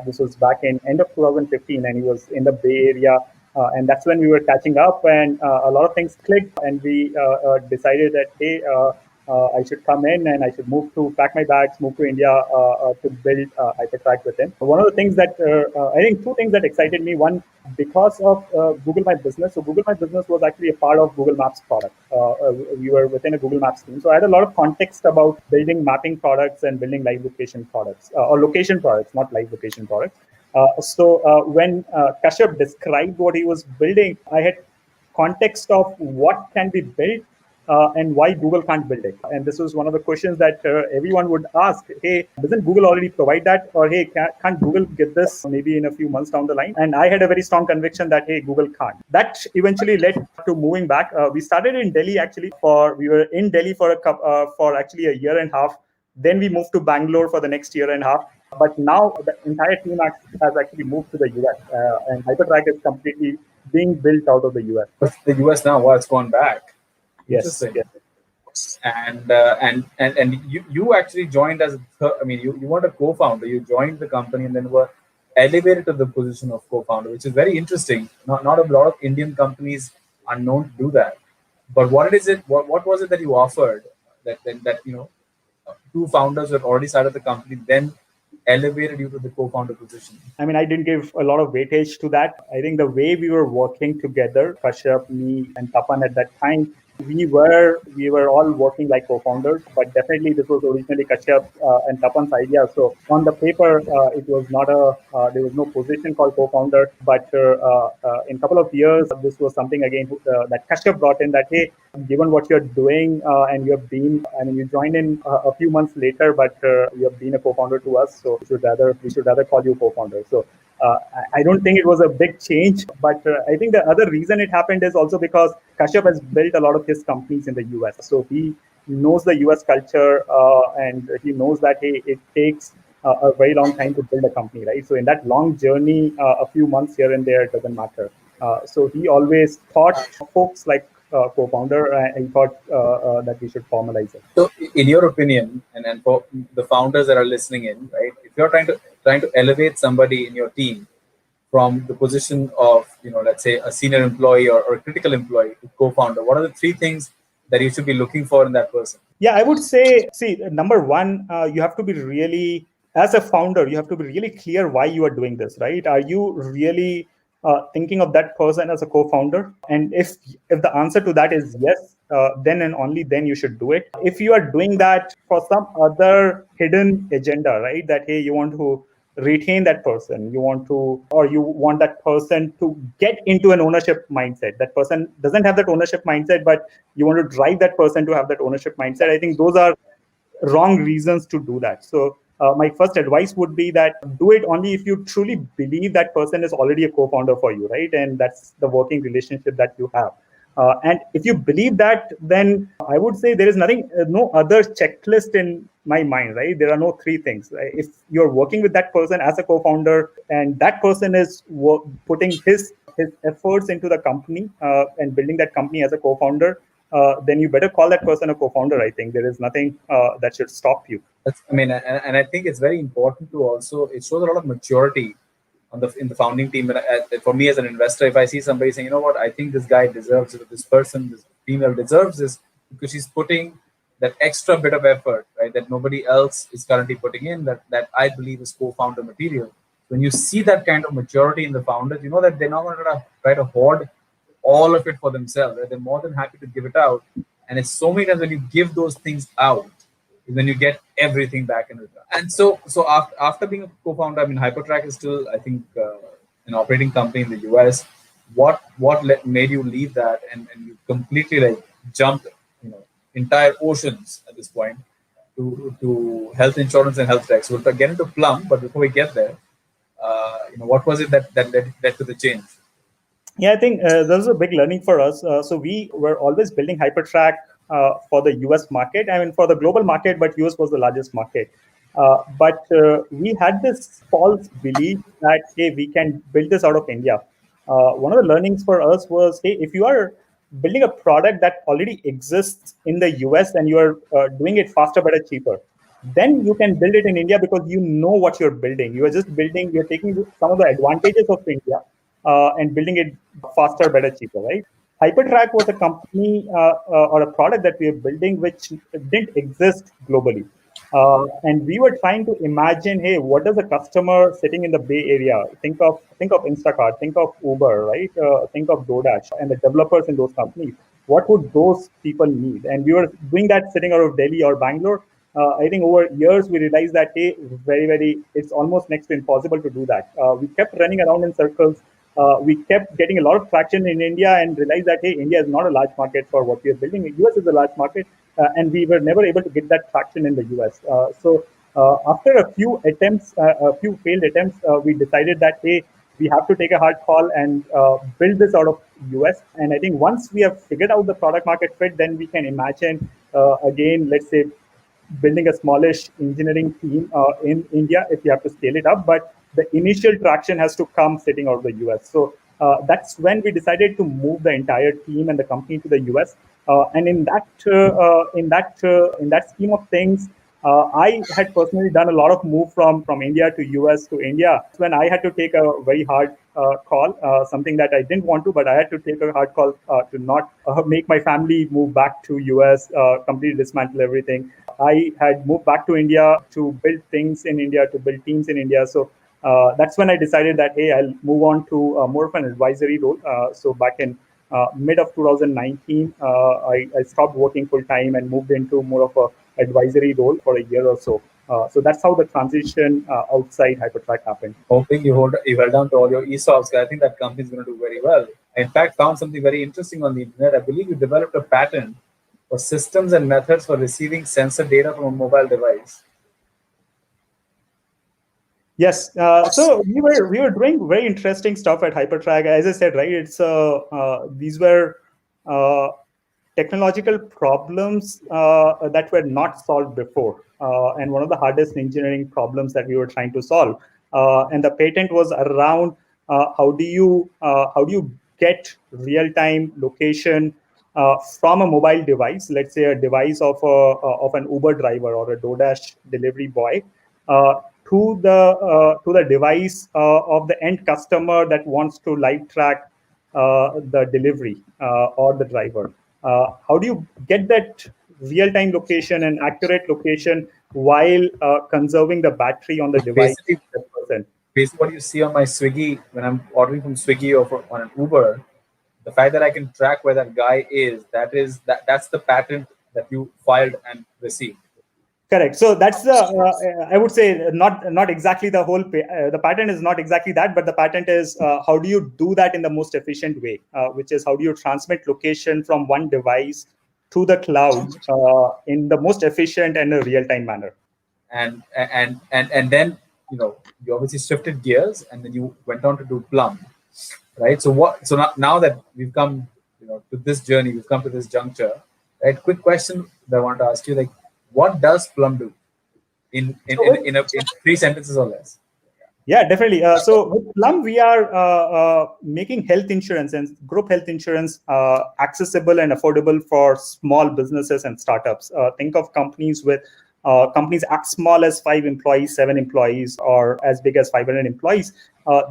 This was back in end of 2015, and he was in the Bay Area. And that's when we were catching up, and a lot of things clicked, and we decided that, hey, I should come in and I should pack my bags, move to India to build Hypertrack with him. One of the things that, I think two things that excited me. One, because of Google My Business. So Google My Business was actually a part of Google Maps product. We were within a Google Maps team. So I had a lot of context about building mapping products and building live location products, or location products, not live location products. So when Kashyap described what he was building, I had context of what can be built and why Google can't build it. And this was one of the questions that everyone would ask. Hey, doesn't Google already provide that? Or hey, can't Google get this maybe in a few months down the line? And I had a very strong conviction that hey, Google can't. That eventually led to moving back. We started in Delhi actually. We were in Delhi for actually a year and a half. Then we moved to Bangalore for the next year and a half. But now the entire team has actually moved to the US, and Hypertrack is completely being built out of the US. But the US now, it's gone back. Yes, Interesting. yes. And you actually joined as you weren't a co-founder. You joined the company and then were elevated to the position of co-founder, which is very interesting. Not a lot of Indian companies are known to do that. But what was it that you offered that two founders who had already started the company then elevated you to the co-founder position? I mean, I didn't give a lot of weightage to that. I think the way we were working together, Kashyap, me, and Tapan at that time, we were all working like co-founders, but definitely this was originally Kashyap and Tapan's idea. So on the paper, it was not there was no position called co-founder, but in a couple of years, this was something again that Kashyap brought in that, hey, given what you're doing and you joined in a few months later, but you have been a co-founder to us, so we should rather call you co-founder. So I don't think it was a big change, but I think the other reason it happened is also because Kashyap has built a lot of his companies in the US. So he knows the US culture and he knows that hey, it takes a very long time to build a company, right? So in that long journey, a few months here and there doesn't matter. So he always thought folks like co-founder, and he thought that we should formalize it. So, in your opinion, and for the founders that are listening in, right, if you're trying to elevate somebody in your team from the position of, let's say a senior employee or a critical employee to co-founder, what are the three things that you should be looking for in that person? Yeah, I would say, number one, you have to be really, as a founder, you have to be really clear why you are doing this, right? Are you really thinking of that person as a co-founder? And if the answer to that is yes, then and only then you should do it. If you are doing that for some other hidden agenda, right? That, hey, you want to retain that person, you want that person to get into an ownership mindset. That person doesn't have that ownership mindset, but you want to drive that person to have that ownership mindset. I think those are wrong reasons to do that. So my first advice would be that do it only if you truly believe that person is already a co-founder for you, right? And that's the working relationship that you have. And if you believe that, then I would say there is no other checklist in my mind, right? There are no three things. Right? If you're working with that person as a co-founder and that person is putting his efforts into the company and building that company as a co-founder, then you better call that person a co-founder. I think there is nothing that should stop you. And I think it's very important to also, it shows a lot of maturity in the founding team. And for me as an investor, if I see somebody saying, you know what, I think this guy deserves it, this female deserves this because she's putting that extra bit of effort, right, that nobody else is currently putting in, that I believe is co-founder material. When you see that kind of maturity in the founders, you know that they're not going to try to hoard all of it for themselves. Right? They're more than happy to give it out. And it's so many times when you give those things out, then you get everything back in return. And so after being a co-founder, Hypertrack is still, I think, an operating company in the US. What made you leave that and you completely jumped, entire oceans at this point to health insurance and health tech? So we'll get into Plum, but before we get there, what was it that led to the change? Yeah, I think this was a big learning for us. So we were always building Hypertrack for the US market. For the global market, but US was the largest market. But we had this false belief that, hey, we can build this out of India. One of the learnings for us was, hey, if you are building a product that already exists in the US and you are doing it faster, better, cheaper, then you can build it in India because you know what you're building. You're taking some of the advantages of India and building it faster, better, cheaper, right? Hypertrack was a company or a product that we were building which didn't exist globally. And we were trying to imagine, hey, what does a customer sitting in the Bay Area think of Instacart, think of Uber, right? Think of DoorDash and the developers in those companies. What would those people need? And we were doing that sitting out of Delhi or Bangalore. I think over years we realized that, hey, it's almost next to impossible to do that. We kept running around in circles. we kept getting a lot of traction in India and realized that, hey, India is not a large market for what we are building. The US is a large market, and we were never able to get that traction in the US. After a few attempts, a few failed attempts, we decided that, hey, we have to take a hard call and build this out of US. And I think once we have figured out the product market fit, then we can imagine again, let's say, building a smallish engineering team in India if you have to scale it up. But the initial traction has to come sitting out of the US. So that's when we decided to move the entire team and the company to the US. And in that scheme of things, I had personally done a lot of move from India to US to India. That's when I had to take a very hard call, something that I didn't want to, but I had to take a hard call to not make my family move back to US, completely dismantle everything. I had moved back to India to build things in India, to build teams in India. So that's when I decided that, hey, I'll move on to more of an advisory role. So back in mid of 2019, I stopped working full time and moved into more of a advisory role for a year or so. So that's how the transition outside Hypertrack happened. Hoping you held on to all your ESOPs. I think that company is going to do very well. I, in fact, found something very interesting on the internet. I believe you developed a patent for systems and methods for receiving sensor data from a mobile device. Yes, so we were doing very interesting stuff at Hypertrack. As I said, right, it's these were technological problems that were not solved before, and one of the hardest engineering problems that we were trying to solve. And the patent was around how do you get real-time location from a mobile device, let's say a device of an Uber driver or a DoorDash delivery boy, to the device of the end customer that wants to live track the delivery or the driver. How do you get that real-time location and accurate location while conserving the battery on the device? Basically, what you see on my Swiggy when I'm ordering from Swiggy or on an Uber, the fact that I can track where that guy is, that's the patent that you filed and received. Correct. So that's the I would say not exactly the whole the patent is not exactly that, but the patent is how do you do that in the most efficient way, which is how do you transmit location from one device to the cloud in the most efficient and a real-time manner. And then you obviously shifted gears and then you went on to do Plum, right? So now that we've come to this journey, we've come to this juncture, right? Quick question that I want to ask you, like, what does Plum do in 3 sentences or less? Yeah, definitely. So with Plum, we are making health insurance and group health insurance accessible and affordable for small businesses and startups. Think of companies as small as 5 employees, 7 employees, or as big as 500 employees.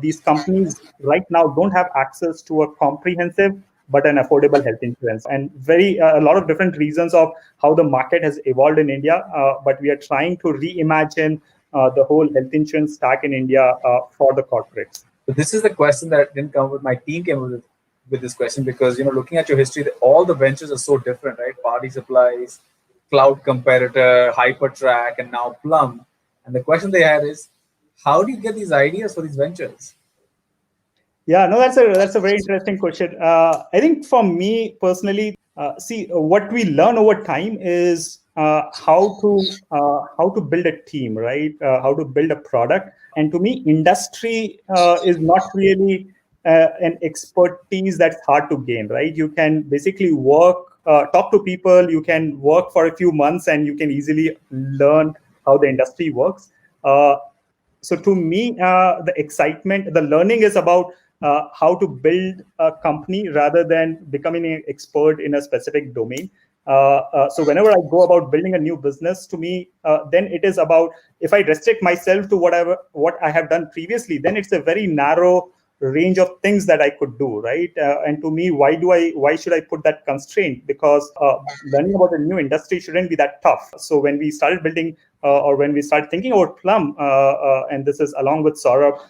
These companies right now don't have access to a comprehensive but an affordable health insurance, and a lot of different reasons of how the market has evolved in India. But we are trying to reimagine the whole health insurance stack in India for the corporates. So this is the question that didn't come with my team came with this question, because looking at your history, all the ventures are so different, right? Party Supplies, Cloud Competitor, Hypertrack, and now Plum. And the question they had is, how do you get these ideas for these ventures? Yeah, no, that's a very interesting question. I think for me personally, what we learn over time is how to build a team, right? How to build a product. And to me, industry is not really an expertise that's hard to gain, right? You can basically talk to people, you can work for a few months, and you can easily learn how the industry works. So to me, the excitement, the learning is about how to build a company rather than becoming an expert in a specific domain. So whenever I go about building a new business, to me, then it is about, if I restrict myself to what I have done previously, then it's a very narrow range of things that I could do, right? And to me, why should I put that constraint? Because learning about a new industry shouldn't be that tough. So when we started building or when we started thinking about Plum, and this is along with Saurabh,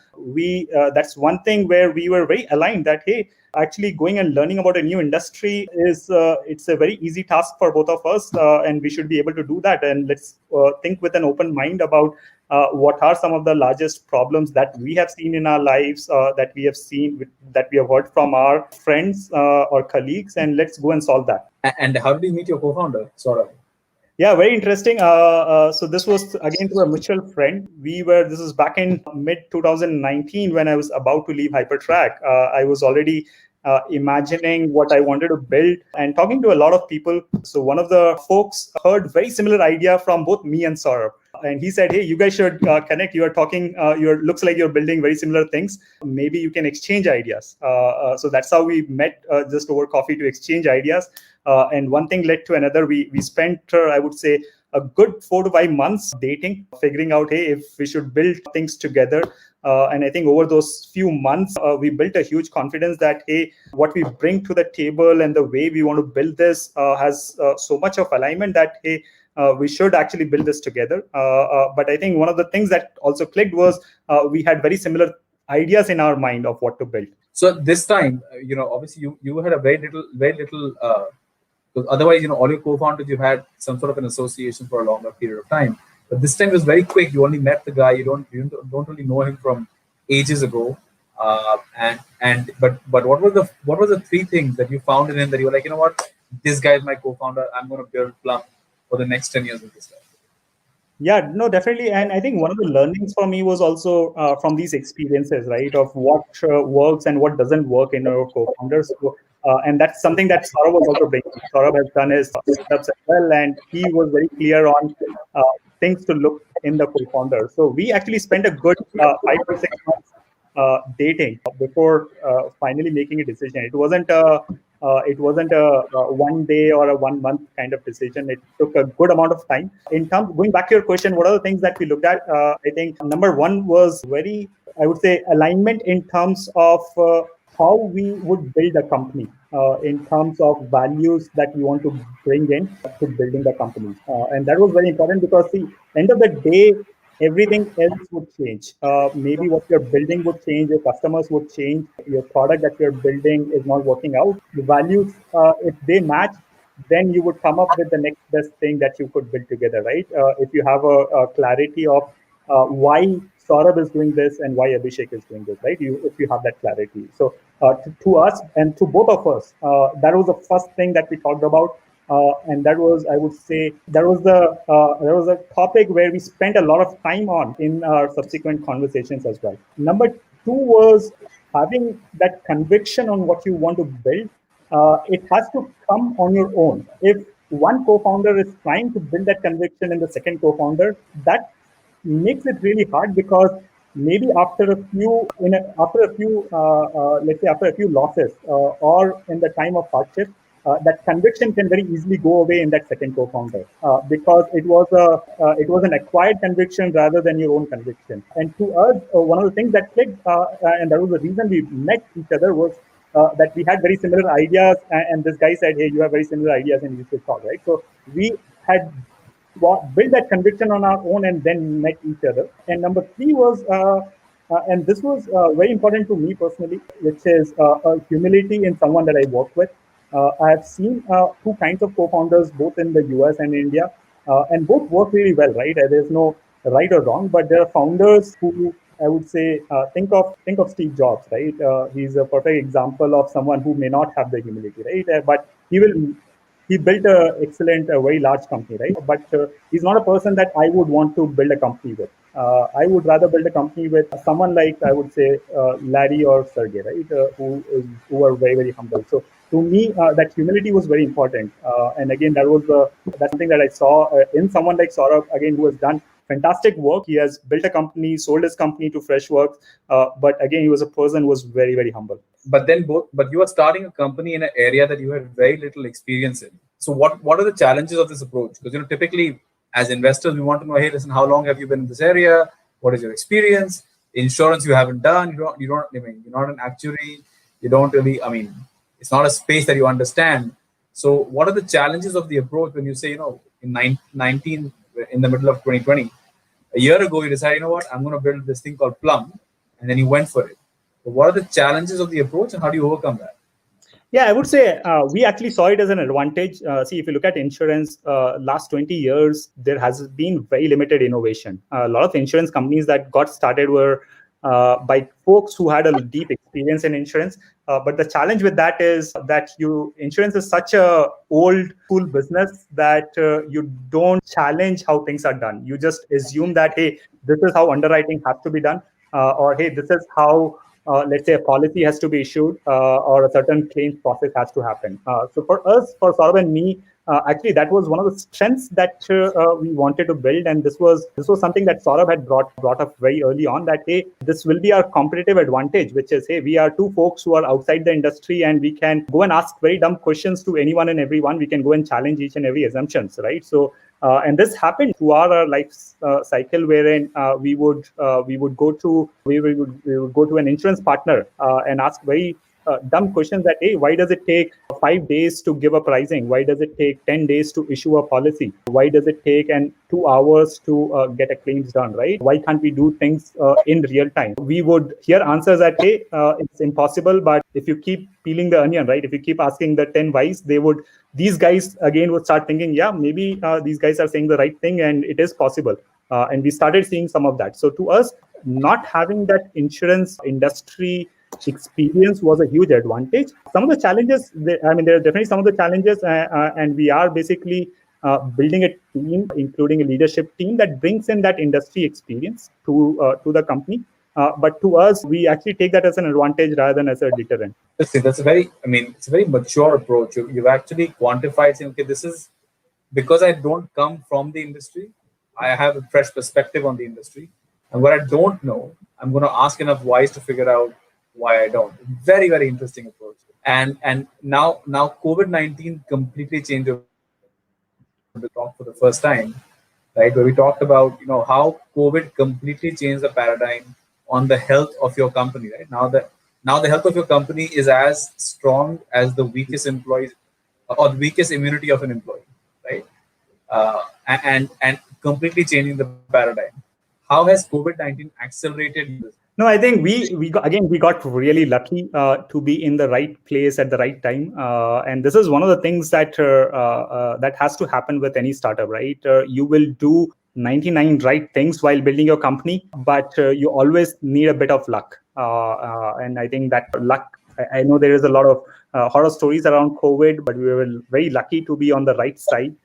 that's one thing where we were very aligned that, hey, actually going and learning about a new industry it's a very easy task for both of us, and we should be able to do that. And let's think with an open mind about what are some of the largest problems that we have seen in our lives, that we have heard from our friends or colleagues, and let's go and solve that. And how did you meet your co-founder, Saurabh? Yeah, very interesting. So this was again to a mutual friend. This is back in mid 2019 when I was about to leave Hypertrack. I was already imagining what I wanted to build and talking to a lot of people. So one of the folks heard very similar idea from both me and Saurabh. And he said, "Hey, you guys should connect. You are talking. Looks like you're building very similar things. Maybe you can exchange ideas." So that's how we met, just over coffee, to exchange ideas. And one thing led to another. We spent, I would say, a good 4 to 5 months dating, figuring out, hey, if we should build things together. And I think over those few months, we built a huge confidence that, hey, what we bring to the table and the way we want to build this has so much of alignment that, hey, we should actually build this together. But I think one of the things that also clicked was we had very similar ideas in our mind of what to build. So this time, obviously you had a very little. Because otherwise, all your co-founders, you've had some sort of an association for a longer period of time. But this time it was very quick. You only met the guy. You don't really know him from ages ago. But what were the 3 things that you found in him that you were like, you know what, this guy is my co-founder. I'm going to build Plum for the next 10 years with this guy. Yeah, no, definitely. And I think one of the learnings for me was also from these experiences, right, of what works and what doesn't work in our co-founders. And that's something that Saurabh was also bringing. Saurabh has done his startups as well, and he was very clear on things to look in the co-founder. So we actually spent a good 5 to 6 months dating before finally making a decision. It wasn't a 1 day or a 1 month kind of decision. It took a good amount of time. In terms, going back to your question, what are the things that we looked at? I think number one was very, I would say, alignment in terms of how we would build a company, in terms of values that we want to bring in to building the company. And that was very important because, see, end of the day, everything else would change. Maybe what you're building would change, your customers would change, your product that you're building is not working out. The values, if they match, then you would come up with the next best thing that you could build together, right? If you have a clarity of why Saurabh is doing this and why Abhishek is doing this, right? If you have that clarity. So to us and to both of us, that was the first thing that we talked about. And that was, I would say, that was a topic where we spent a lot of time on in our subsequent conversations as well. Number 2 was having that conviction on what you want to build. It has to come on your own. If one co-founder is trying to build that conviction in the second co-founder, that makes it really hard, because maybe after a few losses, or in the time of hardship, that conviction can very easily go away in that second co-founder, because it was an acquired conviction rather than your own conviction. And to us, one of the things that clicked, and that was the reason we met each other, was that we had very similar ideas, and this guy said, "Hey, you have very similar ideas, and you should talk." Right? So we had built that conviction on our own and then met each other. And number 3 was, and this was very important to me personally, which is humility in someone that I work with. I have seen 2 kinds of co-founders, both in the US and India, and both work really well, right? There's no right or wrong, but there are founders who, I would say, think of Steve Jobs, right? He's a perfect example of someone who may not have the humility, right? But he built a excellent, a very large company, right? But he's not a person that I would want to build a company with. I would rather build a company with someone like, I would say, Larry or Sergey, right? Who are very, very humble. So to me, that humility was very important. And again, that's something that I saw in someone like Saurabh, again, who has done fantastic work. He has built a company, sold his company to Freshworks. But again, he was a person who was very, very humble. But you are starting a company in an area that you had very little experience in. So what are the challenges of this approach? Because typically as investors, we want to know, hey, listen, how long have you been in this area? What is your experience? Insurance you haven't done. You're not an actuary. You don't really, it's not a space that you understand. So what are the challenges of the approach when you say, in in the middle of 2020, a year ago, you decided, I'm going to build this thing called Plum, and then you went for it. So what are the challenges of the approach, and how do you overcome that? Yeah, I would say we actually saw it as an advantage. See, if you look at insurance, last 20 years, there has been very limited innovation. A lot of insurance companies that got started were by folks who had a deep experience in insurance. But the challenge with that is that insurance is such a old school business that you don't challenge how things are done. You just assume that, hey, this is how underwriting has to be done, or hey, this is how let's say a policy has to be issued or a certain claims process has to happen. So for us, for Saurabh and me, actually that was one of the strengths that we wanted to build, and this was something that Saurabh had brought up very early on, that hey, this will be our competitive advantage, which is, hey, we are two folks who are outside the industry and we can go and ask very dumb questions to anyone and everyone. We can go and challenge each and every assumptions, right? So and this happened throughout our life cycle, wherein we would go to an insurance partner and ask very dumb questions that, hey, why does it take 5 days to give a pricing? Why does it take 10 days to issue a policy? Why does it take 2 hours to get a claims done, right? Why can't we do things in real time? We would hear answers that, hey, it's impossible. But if you keep peeling the onion, right? If you keep asking the 10 whys, these guys again would start thinking, yeah, maybe these guys are saying the right thing and it is possible. And we started seeing some of that. So to us, not having that insurance industry experience was a huge advantage. Some of the challenges, there are definitely some of the challenges, and we are basically building a team, including a leadership team that brings in that industry experience to the company. But to us, we actually take that as an advantage rather than as a deterrent. Listen, it's a very mature approach. You've actually quantified saying, okay, this is because I don't come from the industry. I have a fresh perspective on the industry. And what I don't know, I'm going to ask enough whys to figure out why I don't. Very, very interesting approach. And now COVID-19 completely changed the talk for the first time, right? Where we talked about how COVID completely changed the paradigm on the health of your company, right? Now the health of your company is as strong as the weakest employees or the weakest immunity of an employee, right? And completely changing the paradigm. How has COVID-19 accelerated this? No, I think we got really lucky to be in the right place at the right time, and this is one of the things that has to happen with any startup, right? You will do 99 right things while building your company, but you always need a bit of luck, and I think that luck. I know there is a lot of horror stories around COVID, but we were very lucky to be on the right side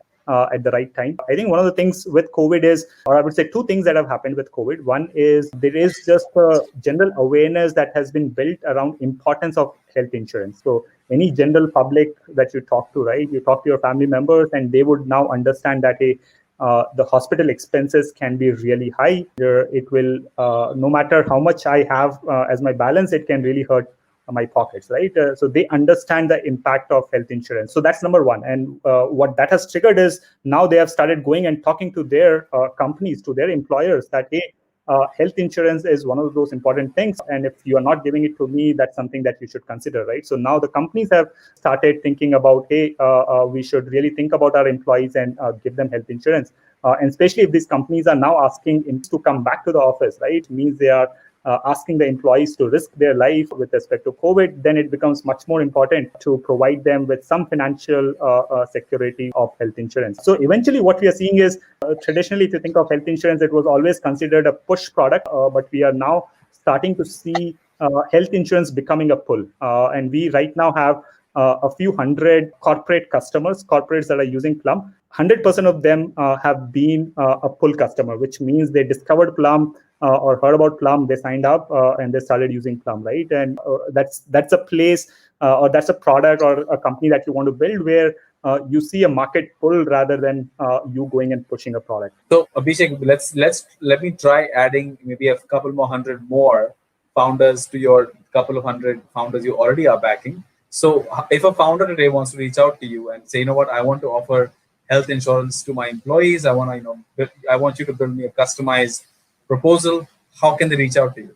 at the right time. I think one of the things with COVID is, or I would say two things that have happened with COVID. One is there is just a general awareness that has been built around importance of health insurance. So any general public that you talk to, right, you talk to your family members, and they would now understand that the hospital expenses can be really high. It will, no matter how much I have as my balance, it can really hurt my pockets, right? So they understand the impact of health insurance. So that's number one. And what that has triggered is now they have started going and talking to their companies, to their employers, that hey, health insurance is one of those important things, and if you are not giving it to me, that's something that you should consider, right? So now the companies have started thinking about, hey, we should really think about our employees and give them health insurance, and especially if these companies are now asking to come back to the office, right? It means they are asking the employees to risk their life with respect to COVID, then it becomes much more important to provide them with some financial security of health insurance. So eventually what we are seeing is, traditionally, if you think of health insurance, it was always considered a push product, but we are now starting to see health insurance becoming a pull. And we right now have a few hundred corporates that are using Plum. 100% of them have been a pull customer, which means they discovered Plum or heard about Plum, they signed up and they started using Plum, right? And that's a place or that's a product or a company that you want to build where you see a market pull rather than you going and pushing a product. So Abhishek, let me try adding maybe a couple more hundred more founders to your couple of hundred founders you already are backing. So if a founder today wants to reach out to you and say, you know what, I want to offer health insurance to my employees, I want you to build me a customized proposal, how can they reach out to you?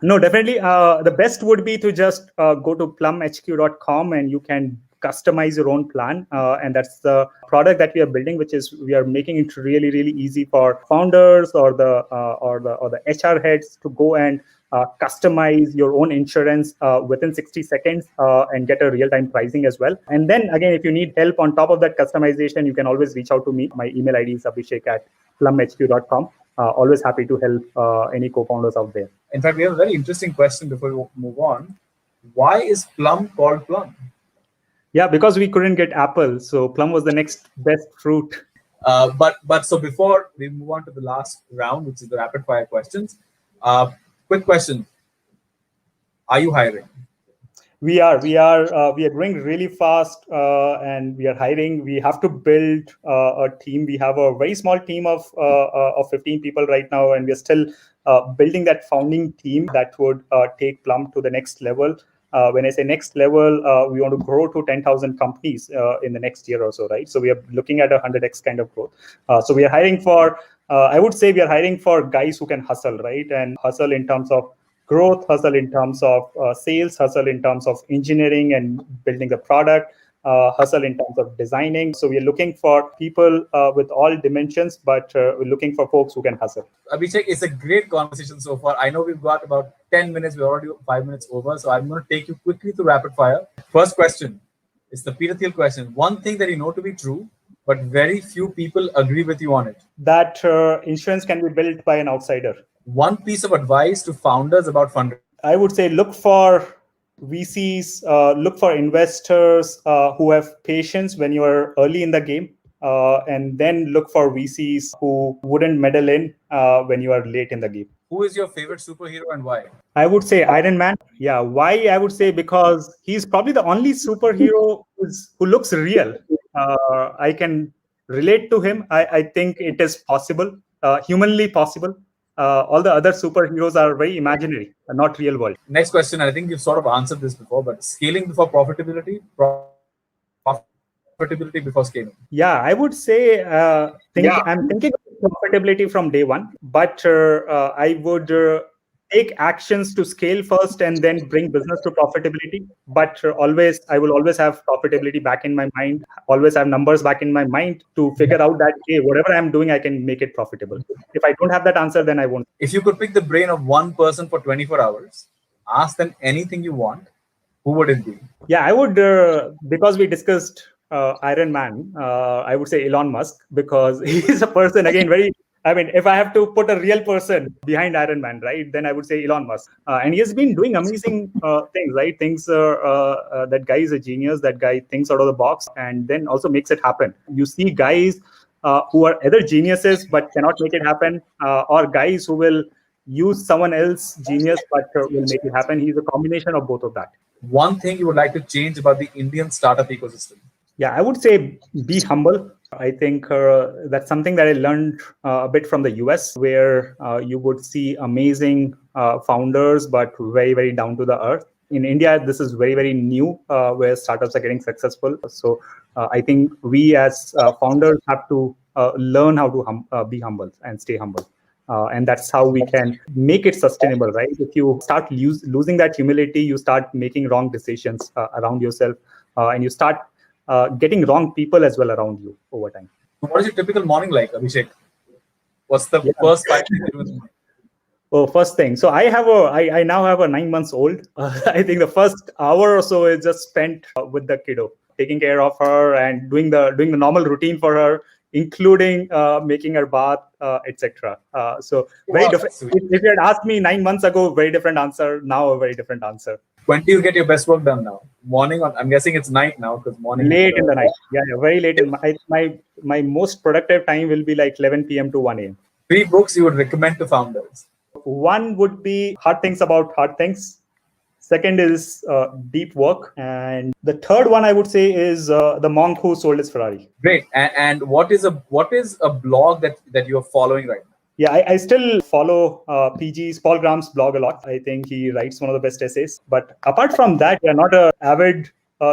No, definitely. The best would be to just go to plumhq.com and you can customize your own plan. And that's the product that we are building, which is we are making it really, really easy for founders or the HR heads to go and customize your own insurance within 60 seconds and get a real-time pricing as well. And then again, if you need help on top of that customization, you can always reach out to me. My email ID is abhishek@plumhq.com. Always happy to help any co-founders out there. In fact, we have a very interesting question before we move on. Why is Plum called Plum? Yeah, because we couldn't get apple, so Plum was the next best fruit. But so before we move on to the last round, which is the rapid fire questions, quick question: are you hiring? We are growing really fast, and we are hiring. We have to build a team. We have a very small team of 15 people right now, and we are still building that founding team that would take Plum to the next level. When I say next level, we want to grow to 10,000 companies in the next year or so, right? So we are looking at 100x kind of growth. So we are hiring for, I would say we are hiring for guys who can hustle, right? And hustle in terms of growth, hustle in terms of sales, hustle in terms of engineering and building the product, hustle in terms of designing. So we are looking for people with all dimensions, but we're looking for folks who can hustle. Abhishek, it's a great conversation so far. I know we've got about 10 minutes. We're already 5 minutes over. So I'm going to take you quickly through rapid fire. First question is the Peter Thiel question. One thing that you know to be true, but very few people agree with you on it. That insurance can be built by an outsider. One piece of advice to founders about fundraising. I would say look for VCs, look for investors who have patience when you are early in the game, and then look for VCs who wouldn't meddle in when you are late in the game. Who is your favorite superhero and why? I would say Iron Man. Yeah, why? I would say because he's probably the only superhero who looks real. I can relate to him. I think it is possible, humanly possible. All the other superheroes are very imaginary, not real world. Next question, I think you've sort of answered this before, but scaling before profitability, profitability before scaling. Yeah, I would say I'm thinking of profitability from day one, but I would take actions to scale first and then bring business to profitability. But I will always have profitability back in my mind, always have numbers back in my mind to figure out that, hey, whatever I'm doing, I can make it profitable. If I don't have that answer, then I won't. If you could pick the brain of one person for 24 hours, ask them anything you want, who would it be? Yeah, I would, because we discussed Iron Man, I would say Elon Musk, because he's a person, again, if I have to put a real person behind Iron Man, right, then I would say Elon Musk. And he has been doing amazing things, right? That guy is a genius. That guy thinks out of the box and then also makes it happen. You see guys who are either geniuses but cannot make it happen, or guys who will use someone else's genius but will make it happen. He's a combination of both of that. One thing you would like to change about the Indian startup ecosystem? Yeah, I would say be humble. I think that's something that I learned a bit from the US, where you would see amazing founders, but very, very down to the earth. In India, this is very, very new, where startups are getting successful. So I think we as founders have to learn how to be humble and stay humble. And that's how we can make it sustainable, right? If you start losing that humility, you start making wrong decisions around yourself, and you start getting wrong people as well around you over time. What is your typical morning like, Abhishek? What's the first 5 things you do in the morning? Oh, first thing. So I now have a 9 months old. I think the first hour or so is just spent with the kiddo, taking care of her and doing the normal routine for her, including making her bath, etc. So very different. If you had asked me 9 months ago, very different answer. Now a very different answer. When do you get your best work done now? Morning? I'm guessing it's night now because morning. Late in the night. Yeah, very late. My most productive time will be like 11 p.m. to 1 a.m. 3 books you would recommend to founders? One would be Hard Things About Hard Things. Second is Deep Work. And the third one I would say is The Monk Who Sold His Ferrari. Great. And what is a blog that you're following right now? Yeah, I still follow Paul Graham's blog a lot. I think he writes one of the best essays. But apart from that, you're not an avid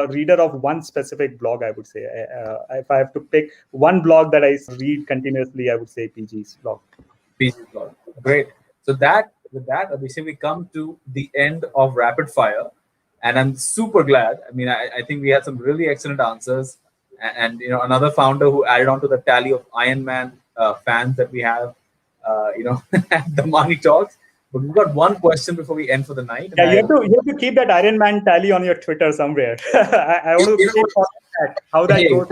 reader of one specific blog, I would say. If I have to pick one blog that I read continuously, I would say PG's blog. PG's blog. Great. So with that, Abhishek, we come to the end of Rapid Fire. And I'm super glad. I mean, I think we had some really excellent answers. And another founder who added on to the tally of Iron Man fans that we have, at the Money Talks. But we've got one question before we end for the night. Yeah, you have to keep that Iron Man tally on your Twitter somewhere. I want to see that, how that goes.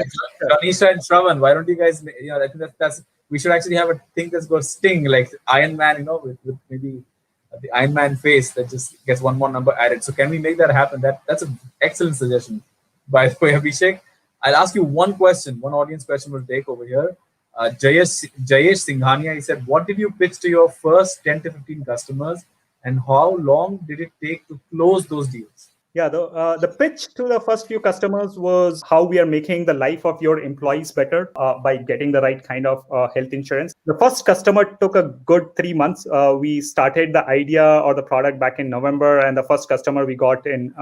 Tanisha and Shravan, why don't you guys? I think that's we should actually have a thing that's got sting like Iron Man, with maybe the Iron Man face that just gets one more number added. So can we make that happen? That's an excellent suggestion. By the way, Abhishek, I'll ask you one question. One audience question will take over here. Jayesh Singhania, he said, what did you pitch to your first 10 to 15 customers, and how long did it take to close those deals? Yeah, the pitch to the first few customers was how we are making the life of your employees better by getting the right kind of health insurance. The first customer took a good 3 months. We started the idea or the product back in November, and the first customer we got in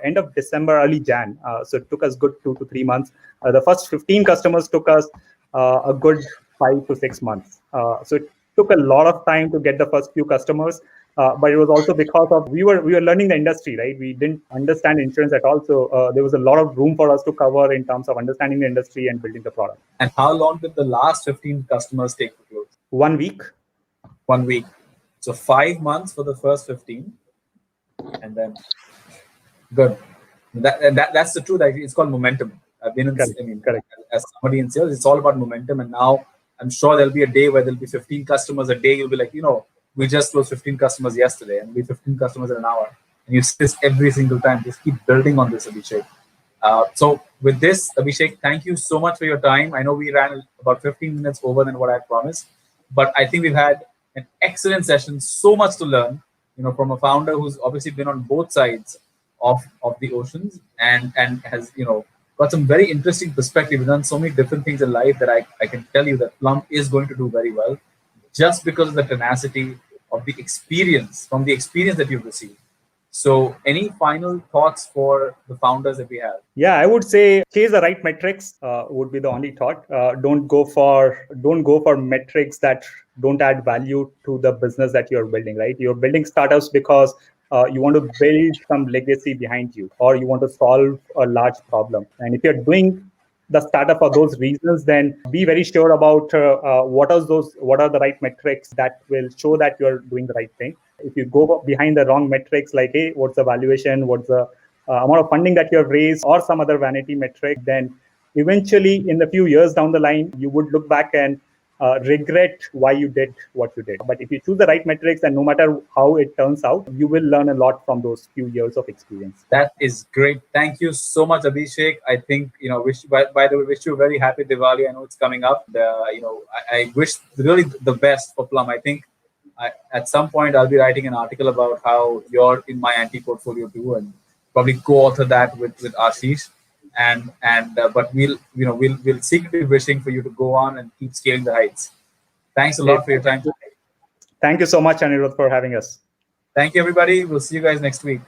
end of December, early Jan. So it took us good 2 to 3 months. The first 15 customers took us a good 5 to 6 months. So it took a lot of time to get the first few customers. But it was also because of we were learning the industry, right? We didn't understand insurance at all, so there was a lot of room for us to cover in terms of understanding the industry and building the product. And how long did the last 15 customers take to close? 1 week. 1 week. So 5 months for the first 15, and then good. That's the truth. Actually, it's called momentum. I've been Correct. As somebody in sales, it's all about momentum. And now I'm sure there'll be a day where there'll be 15 customers a day. You'll be like, we just closed 15 customers yesterday, and we 15 customers in an hour. And you see this every single time. Just keep building on this, Abhishek. So with this, Abhishek, thank you so much for your time. I know we ran about 15 minutes over than what I promised, but I think we've had an excellent session. So much to learn, from a founder who's obviously been on both sides of the oceans and has, got some very interesting perspective. We've done so many different things in life that I can tell you that Plum is going to do very well, just because of the tenacity of the experience, from the experience that you've received. So any final thoughts for the founders that we have? Yeah, I would say chase the right metrics would be the only thought. Don't go for metrics that don't add value to the business that you're building, right? You're building startups because you want to build some legacy behind you, or you want to solve a large problem. And if you're doing the startup for those reasons, then be very sure about what are the right metrics that will show that you're doing the right thing. If you go behind the wrong metrics, like, hey, what's the valuation, what's the amount of funding that you have raised, or some other vanity metric, then eventually in a few years down the line, you would look back and regret why you did what you did. But if you choose the right metrics, and no matter how it turns out, you will learn a lot from those few years of experience. That is great. Thank you so much, Abhishek. I think, by the way, wish you a very happy Diwali. I know it's coming up. I wish really the best for Plum. I think at some point I'll be writing an article about how you're in my anti portfolio too, and probably co-author that with Ashish. But we'll secretly wishing for you to go on and keep scaling the heights. Thanks a lot for your time today. Thank you so much, Anirudh, for having us. Thank you, everybody. We'll see you guys next week.